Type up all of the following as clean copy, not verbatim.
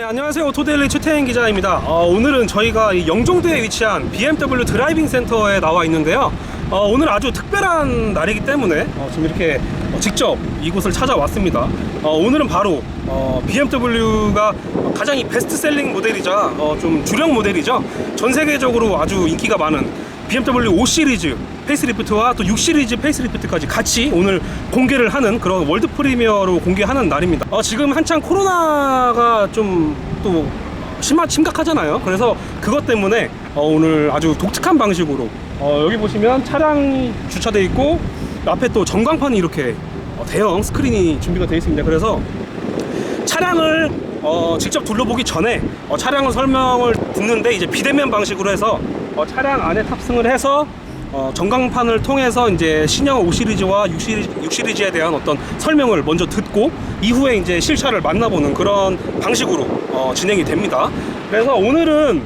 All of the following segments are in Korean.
안녕하세요, 오토데일리 최태인 기자입니다. 오늘은 저희가 이 영종도에 위치한 BMW 드라이빙 센터에 나와 있는데요. 오늘 아주 특별한 날이기 때문에 지금 이렇게 직접 이곳을 찾아왔습니다. 오늘은 바로 BMW가 가장 이 베스트셀링 모델이자 좀 주력 모델이죠. 전 세계적으로 아주 인기가 많은 BMW 5 시리즈 페이스리프트와 또 6 시리즈 페이스리프트까지 같이 오늘 공개를 하는 그런 월드 프리미어로 공개하는 날입니다. 지금 한창 코로나가 좀 또 심각하잖아요. 그래서 그것 때문에 오늘 아주 독특한 방식으로 여기 보시면 차량이 주차되어 있고 앞에 또 전광판이 이렇게 대형 스크린이 준비가 되어 있습니다. 그래서 차량을 직접 둘러보기 전에 차량을 설명을 듣는데 이제 비대면 방식으로 해서 차량 안에 탑승을 해서 전광판을 통해서 이제 신형 5 시리즈와 6 시리즈에 대한 어떤 설명을 먼저 듣고 이후에 이제 실차를 만나보는 그런 방식으로 진행이 됩니다. 그래서 오늘은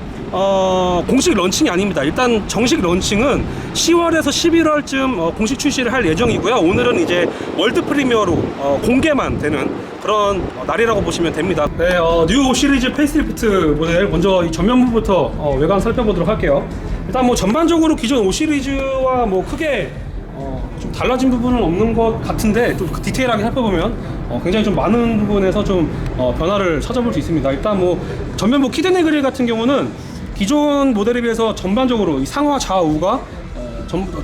공식 런칭이 아닙니다. 일단 정식 런칭은 10월에서 11월쯤 공식 출시를 할 예정이고요. 오늘은 이제 월드 프리미어로 공개만 되는 그런 날이라고 보시면 됩니다. 네, 뉴 5 시리즈 페이스리프트 모델 먼저 이 전면부부터 외관 살펴보도록 할게요. 일단 뭐 전반적으로 기존 5 시리즈와 뭐 크게 좀 달라진 부분은 없는 것 같은데 좀 디테일하게 살펴보면 굉장히 좀 많은 부분에서 좀 변화를 찾아볼 수 있습니다. 일단 뭐 전면부 키드네 그릴 같은 경우는 기존 모델에 비해서 전반적으로 이 상하 좌우가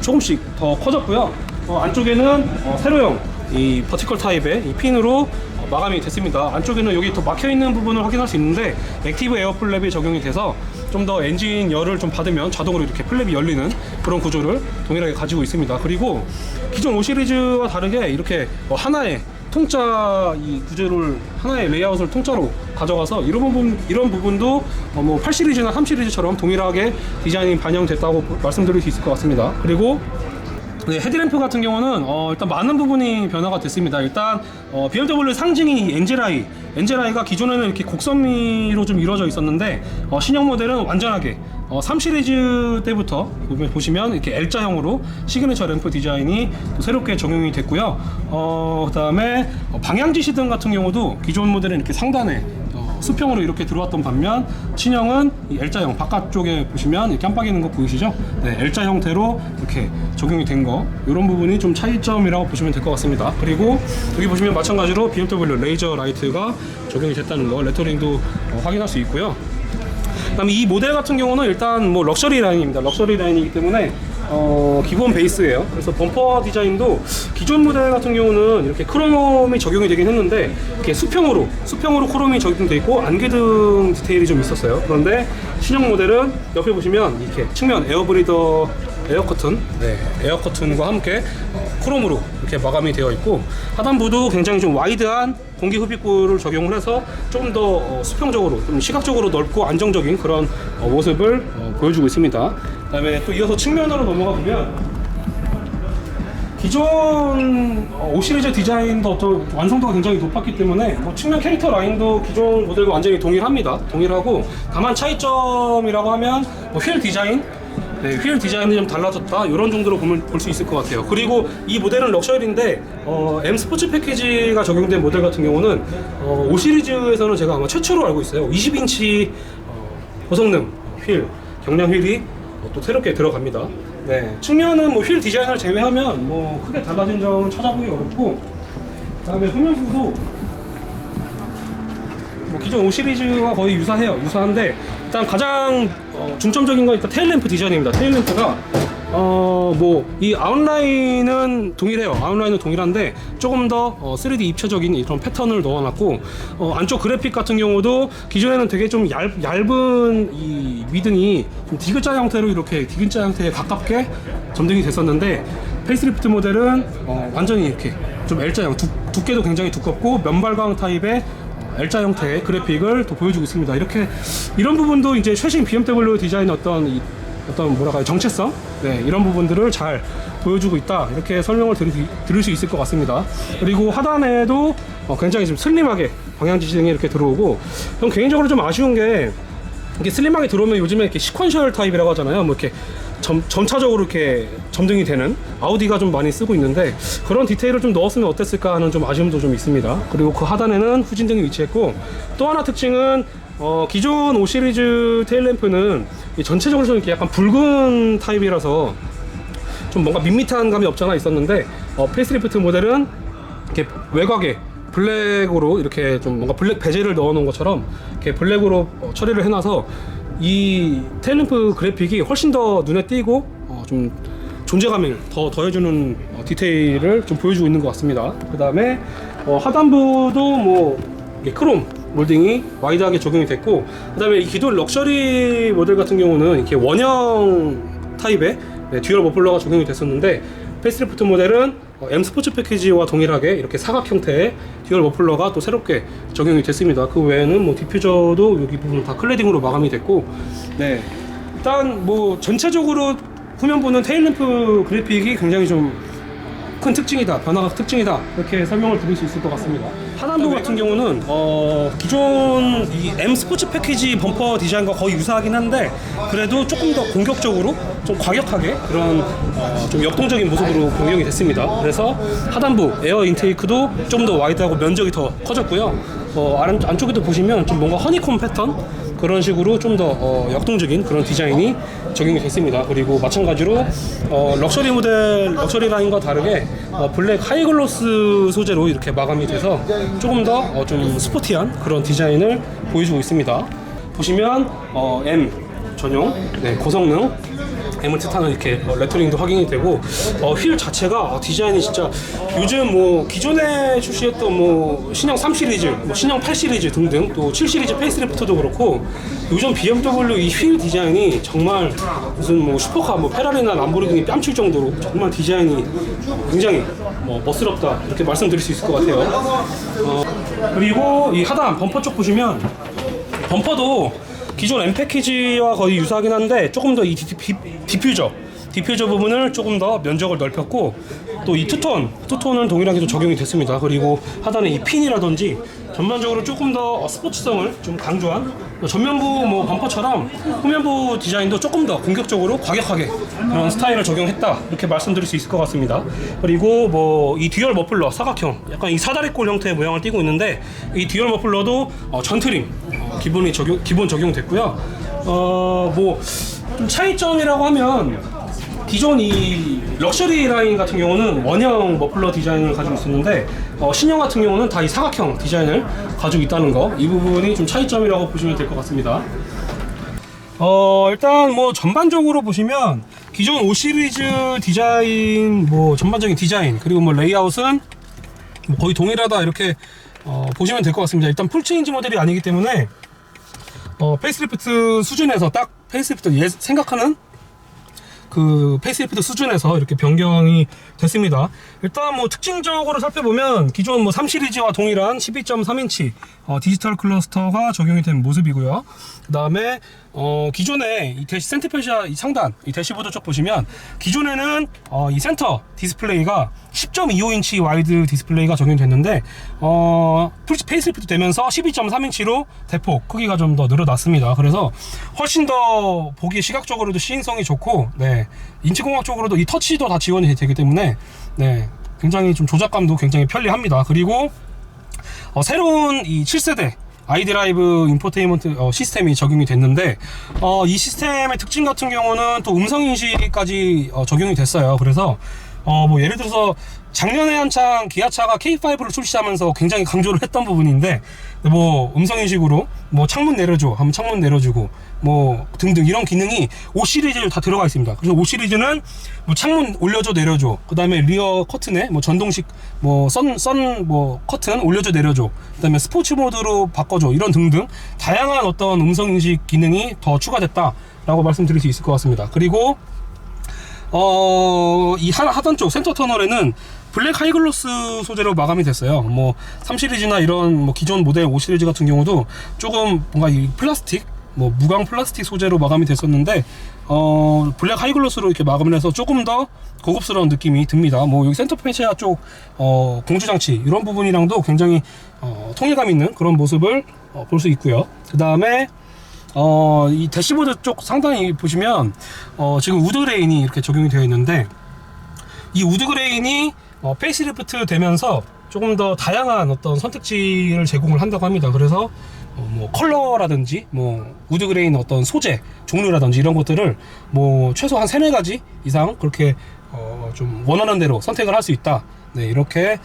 조금씩 더 커졌고요. 안쪽에는 세로형 이 버티컬 타입의 이 핀으로 마감이 됐습니다. 안쪽에는 여기 더 막혀있는 부분을 확인할 수 있는데 액티브 에어 플랩이 적용이 돼서 좀 더 엔진 열을 좀 받으면 자동으로 이렇게 플랩이 열리는 그런 구조를 동일하게 가지고 있습니다. 그리고 기존 5 시리즈와 다르게 이렇게 하나의 통짜 이 구조를 하나의 레이아웃을 통짜로 가져가서 이런 부분도 뭐 8 시리즈나 3 시리즈처럼 동일하게 디자인이 반영됐다고 말씀드릴 수 있을 것 같습니다. 그리고 네, 헤드램프 같은 경우는 일단 많은 부분이 변화가 됐습니다. 일단 BMW 상징이 엔젤아이가 기존에는 이렇게 곡선미로 좀 이루어져 있었는데 신형 모델은 완전하게 3 시리즈 때부터 보시면 이렇게 L자형으로 시그니처 램프 디자인이 또 새롭게 적용이 됐고요. 그 다음에 방향지 시등 같은 경우도 기존 모델은 이렇게 상단에 수평으로 이렇게 들어왔던 반면 신형은 이 L자형 바깥쪽에 보시면 이렇게 깜빡이는 거 보이시죠? 네, L자 형태로 이렇게 적용이 된 거 이런 부분이 좀 차이점이라고 보시면 될 것 같습니다. 그리고 여기 보시면 마찬가지로 BMW 레이저 라이트가 적용이 됐다는 거 레터링도 확인할 수 있고요. 그다음에 이 모델 같은 경우는 일단 뭐 럭셔리 라인입니다. 럭셔리 라인이기 때문에 기본 베이스예요. 그래서 범퍼 디자인도 기존 모델 같은 경우는 이렇게 크롬이 적용이 되긴 했는데 이렇게 수평으로 크롬이 적용되어 있고 안개등 디테일이 좀 있었어요. 그런데 신형 모델은 옆에 보시면 이렇게 측면 에어브리더 에어커튼과 함께 크롬으로 이렇게 마감이 되어 있고 하단부도 굉장히 좀 와이드한 공기 흡입구를 적용을 해서 좀 더 수평적으로 좀 시각적으로 넓고 안정적인 그런 모습을 보여주고 있습니다. 그 다음에 또 이어서 측면으로 넘어가 보면 기존 5 시리즈 디자인도 어떤 완성도가 굉장히 높았기 때문에 뭐 측면 캐릭터 라인도 기존 모델과 완전히 동일하고 다만 차이점이라고 하면 뭐 휠 디자인 휠 디자인이 좀 달라졌다 이런 정도로 볼 수 있을 것 같아요. 그리고 이 모델은 럭셔리인데 M 스포츠 패키지가 적용된 모델 같은 경우는 5 시리즈에서는 제가 아마 최초로 알고 있어요. 20인치 고성능 휠 경량 휠이 또 새롭게 들어갑니다. 네, 측면은 뭐 휠 디자인을 제외하면 뭐 크게 달라진 점은 찾아보기 어렵고 그다음에 후면부도 뭐 기존 5 시리즈와 거의 유사한데 일단 가장 중점적인 건 일단 테일램프 디자인입니다. 테일램프가 뭐 이 아웃라인은 동일한데 조금 더 3D 입체적인 이런 패턴을 넣어놨고 안쪽 그래픽 같은 경우도 기존에는 되게 좀 얇은 이 미등이 좀 디귿자 형태로 이렇게 디귿자 형태에 가깝게 점등이 됐었는데 페이스리프트 모델은 완전히 이렇게 좀 L자형 두께도 굉장히 두껍고 면발광 타입의 L자 형태의 그래픽을 또 보여주고 있습니다. 이런 부분도 이제 최신 BMW 디자인의 어떤 뭐랄까요, 정체성? 네, 이런 부분들을 잘 보여주고 있다. 이렇게 설명을 들을 수 있을 것 같습니다. 그리고 하단에도 굉장히 좀 슬림하게 방향 지시등이 이렇게 들어오고, 전 개인적으로 좀 아쉬운 게 이게 슬림하게 들어오면 요즘에 이렇게 시퀀셜 타입이라고 하잖아요. 뭐 이렇게 점차적으로 이렇게 점등이 되는, 아우디가 좀 많이 쓰고 있는데 그런 디테일을 좀 넣었으면 어땠을까 하는 좀 아쉬움도 좀 있습니다. 그리고 그 하단에는 후진등이 위치했고, 또 하나 특징은 기존 5 시리즈 테일램프는 전체적으로 좀 이렇게 약간 붉은 타입이라서 좀 뭔가 밋밋한 감이 없잖아 있었는데, 페이스리프트 모델은 이렇게 외곽에 블랙으로 이렇게 좀 뭔가 블랙 베젤을 넣어 놓은 것처럼 이렇게 블랙으로 처리를 해놔서 이 테일램프 그래픽이 훨씬 더 눈에 띄고 좀 존재감을 더 더해주는 디테일을 좀 보여주고 있는 것 같습니다. 그 다음에 하단부도 뭐 크롬 몰딩이 와이드하게 적용이 됐고, 그 다음에 이 기존 럭셔리 모델 같은 경우는 이렇게 원형 타입의 듀얼 머플러가 적용이 됐었는데, 페이스리프트 모델은 M 스포츠 패키지와 동일하게 이렇게 사각 형태의 듀얼 머플러가 또 새롭게 적용이 됐습니다. 그 외에는 뭐 디퓨저도 여기 부분 다 클래딩으로 마감이 됐고, 네, 일단 뭐 전체적으로 후면부는 테일램프 그래픽이 굉장히 좀 큰 특징이다, 변화가 특징이다, 이렇게 설명을 드릴 수 있을 것 같습니다. 하단부 같은 경우는 기존 이 M 스포츠 패키지 범퍼 디자인과 거의 유사하긴 한데, 그래도 조금 더 공격적으로 좀 과격하게 그런 좀 역동적인 모습으로 변경이 됐습니다. 그래서 하단부 에어 인테이크도 좀 더 와이드하고 면적이 더 커졌고요. 안쪽에도 보시면 좀 뭔가 허니콤 패턴 그런 식으로 좀 더 역동적인 그런 디자인이 적용이 됐습니다. 그리고 마찬가지로 럭셔리 모델, 럭셔리 라인과 다르게 블랙 하이글로스 소재로 이렇게 마감이 돼서 조금 더 좀 스포티한 그런 디자인을 보여주고 있습니다. 보시면 M 전용 고성능 M을 뜻하는 이렇게 레터링도 확인이 되고, 휠 자체가 디자인이 진짜 요즘 뭐 기존에 출시했던 뭐 신형 3 시리즈, 뭐 신형 8 시리즈 등등, 또 7 시리즈 페이스리프트도 그렇고, 요즘 BMW 이 휠 디자인이 정말 무슨 뭐 슈퍼카, 뭐 페라리나 람보르기니 뺨칠 정도로 정말 디자인이 굉장히 멋스럽다, 이렇게 말씀드릴 수 있을 것 같아요. 그리고 이 하단 범퍼 쪽 보시면, 범퍼도 기존 M 패키지와 거의 유사하긴 한데 조금 더 이 디퓨저 부분을 조금 더 면적을 넓혔고, 또 이 투톤은 동일하게도 적용이 됐습니다. 그리고 하단에 이 핀이라든지 전반적으로 조금 더 스포츠성을 좀 강조한, 전면부 뭐 범퍼처럼 후면부 디자인도 조금 더 공격적으로 과격하게 그런 스타일을 적용했다, 이렇게 말씀드릴 수 있을 것 같습니다. 그리고 뭐 이 듀얼 머플러 사각형, 약간 이 사다리꼴 형태의 모양을 띠고 있는데, 이 듀얼 머플러도 전트림 기본 적용됐고요. 뭐 좀 차이점이라고 하면, 기존 이 럭셔리 라인 같은 경우는 원형 머플러 디자인을 가지고 있었는데, 신형 같은 경우는 다 이 사각형 디자인을 가지고 있다는 거, 이 부분이 좀 차이점이라고 보시면 될 것 같습니다. 일단 뭐 전반적으로 보시면 기존 5 시리즈 디자인, 뭐 전반적인 디자인, 그리고 뭐 레이아웃은 뭐 거의 동일하다, 이렇게 보시면 될 것 같습니다. 일단 풀체인지 모델이 아니기 때문에 페이스리프트 수준에서 딱 페이스리프트 생각하는 그 페이스리프트 수준에서 이렇게 변경이 됐습니다. 일단 뭐 특징적으로 살펴보면 기존 뭐 3 시리즈와 동일한 12.3인치 디지털 클러스터가 적용이 된 모습이고요. 그 다음에 기존에 이 센터페시아 이 상단 이 대시보드 쪽 보시면, 기존에는 이 센터 디스플레이가 10.25인치 와이드 디스플레이가 적용됐는데, 페이스리프트 되면서 12.3인치로 대폭 크기가 좀 더 늘어났습니다. 그래서 훨씬 더 보기 시각적으로도 시인성이 좋고, 인치공학적으로도 이 터치도 다 지원이 되기 때문에 굉장히 좀 조작감도 굉장히 편리합니다. 그리고 새로운 이 7세대 아이드라이브 인포테인먼트 시스템이 적용이 됐는데, 이 시스템의 특징 같은 경우는 또 음성인식까지 적용이 됐어요. 그래서 뭐 예를 들어서 작년에 한창 기아차가 K5를 출시하면서 굉장히 강조를 했던 부분인데, 뭐 음성인식으로 뭐 창문 내려줘 하면 창문 내려주고 뭐 등등 이런 기능이 5 시리즈에 다 들어가 있습니다. 그래서 5 시리즈는 뭐 창문 올려줘 내려줘, 그 다음에 리어 커튼에 뭐 전동식 뭐 선 뭐 커튼 올려줘 내려줘, 그 다음에 스포츠 모드로 바꿔줘, 이런 등등 다양한 어떤 음성인식 기능이 더 추가됐다 라고 말씀드릴 수 있을 것 같습니다. 그리고 이 하단 쪽 센터 터널에는 블랙 하이글로스 소재로 마감이 됐어요. 뭐 3 시리즈나 이런 뭐 기존 모델 5 시리즈 같은 경우도 조금 뭔가 이 플라스틱 뭐 무광 플라스틱 소재로 마감이 됐었는데 블랙 하이글로스로 이렇게 마감을 해서 조금 더 고급스러운 느낌이 듭니다. 뭐 여기 센터 페시아 쪽 공조 장치 이런 부분이랑도 굉장히 통일감 있는 그런 모습을 볼 수 있고요. 그 다음에 이 대시보드 쪽 상당히 보시면 지금 우드 그레인이 이렇게 적용이 되어 있는데, 이 우드 그레인이 페이스리프트 되면서 조금 더 다양한 어떤 선택지를 제공을 한다고 합니다. 그래서 뭐 컬러라든지 뭐 우드 그레인 어떤 소재 종류라든지 이런 것들을 뭐 최소 한 3-4가지 이상 그렇게 좀 원하는 대로 선택을 할 수 있다. 네, 이렇게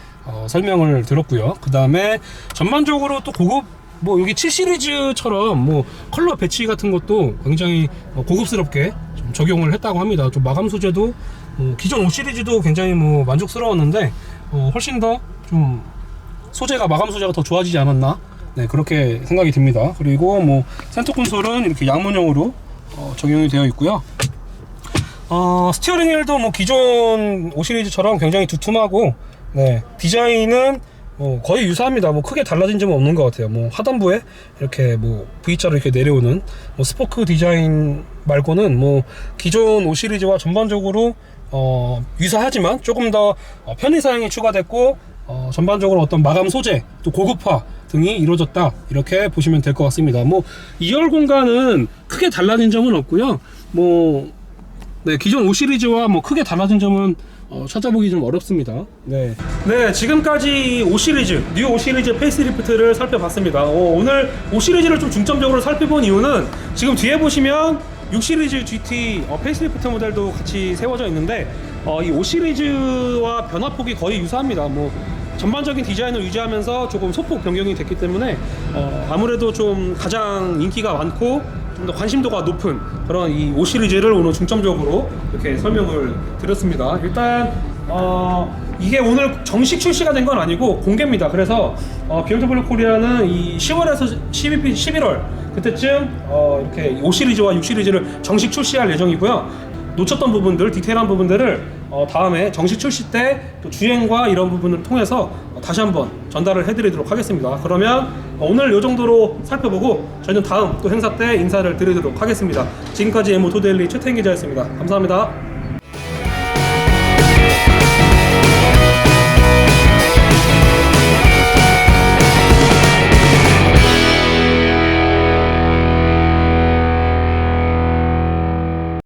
설명을 들었고요. 그 다음에 전반적으로 또 고급, 뭐 여기 7 시리즈처럼 뭐 컬러 배치 같은 것도 굉장히 고급스럽게 좀 적용을 했다고 합니다. 좀 마감 소재도 기존 5 시리즈도 굉장히 뭐 만족스러웠는데 훨씬 더 좀 소재가, 마감 소재가 더 좋아지지 않았나, 네, 그렇게 생각이 듭니다. 그리고 뭐 센터 콘솔은 이렇게 양문형으로 적용이 되어 있고요. 스티어링 휠도 뭐 기존 5 시리즈처럼 굉장히 두툼하고, 네, 디자인은 거의 유사합니다. 뭐 크게 달라진 점은 없는 것 같아요. 뭐 하단부에 이렇게 뭐 V자로 이렇게 내려오는 뭐 스포크 디자인 말고는 뭐 기존 5 시리즈와 전반적으로 유사하지만 조금 더 편의 사양이 추가됐고, 전반적으로 어떤 마감 소재 또 고급화 등이 이루어졌다, 이렇게 보시면 될 것 같습니다. 뭐 2열 공간은 크게 달라진 점은 없고요. 뭐 네, 기존 5 시리즈와 뭐 크게 달라진 점은 찾아보기 좀 어렵습니다. 네, 지금까지 5 시리즈, 뉴 5 시리즈 페이스리프트를 살펴봤습니다. 오늘 5 시리즈를 좀 중점적으로 살펴본 이유는 지금 뒤에 보시면 6 시리즈 GT 페이스리프트 모델도 같이 세워져 있는데, 이 5 시리즈와 변화폭이 거의 유사합니다. 뭐 전반적인 디자인을 유지하면서 조금 소폭 변경이 됐기 때문에 아무래도 좀 가장 인기가 많고 좀 더 관심도가 높은 그런 이 5 시리즈를 오늘 중점적으로 이렇게 설명을 드렸습니다. 일단 이게 오늘 정식 출시가 된 건 아니고 공개입니다. 그래서 BMW 코리아는 이 10월에서 11월 그때쯤 이렇게 5 시리즈와 6 시리즈를 정식 출시할 예정이고요. 놓쳤던 부분들, 디테일한 부분들을 다음에 정식 출시 때 또 주행과 이런 부분을 통해서 다시 한번 전달을 해드리도록 하겠습니다. 그러면 오늘 이 정도로 살펴보고 저희는 다음 또 행사 때 인사를 드리도록 하겠습니다. 지금까지 모토데일리 최태인 기자였습니다. 감사합니다.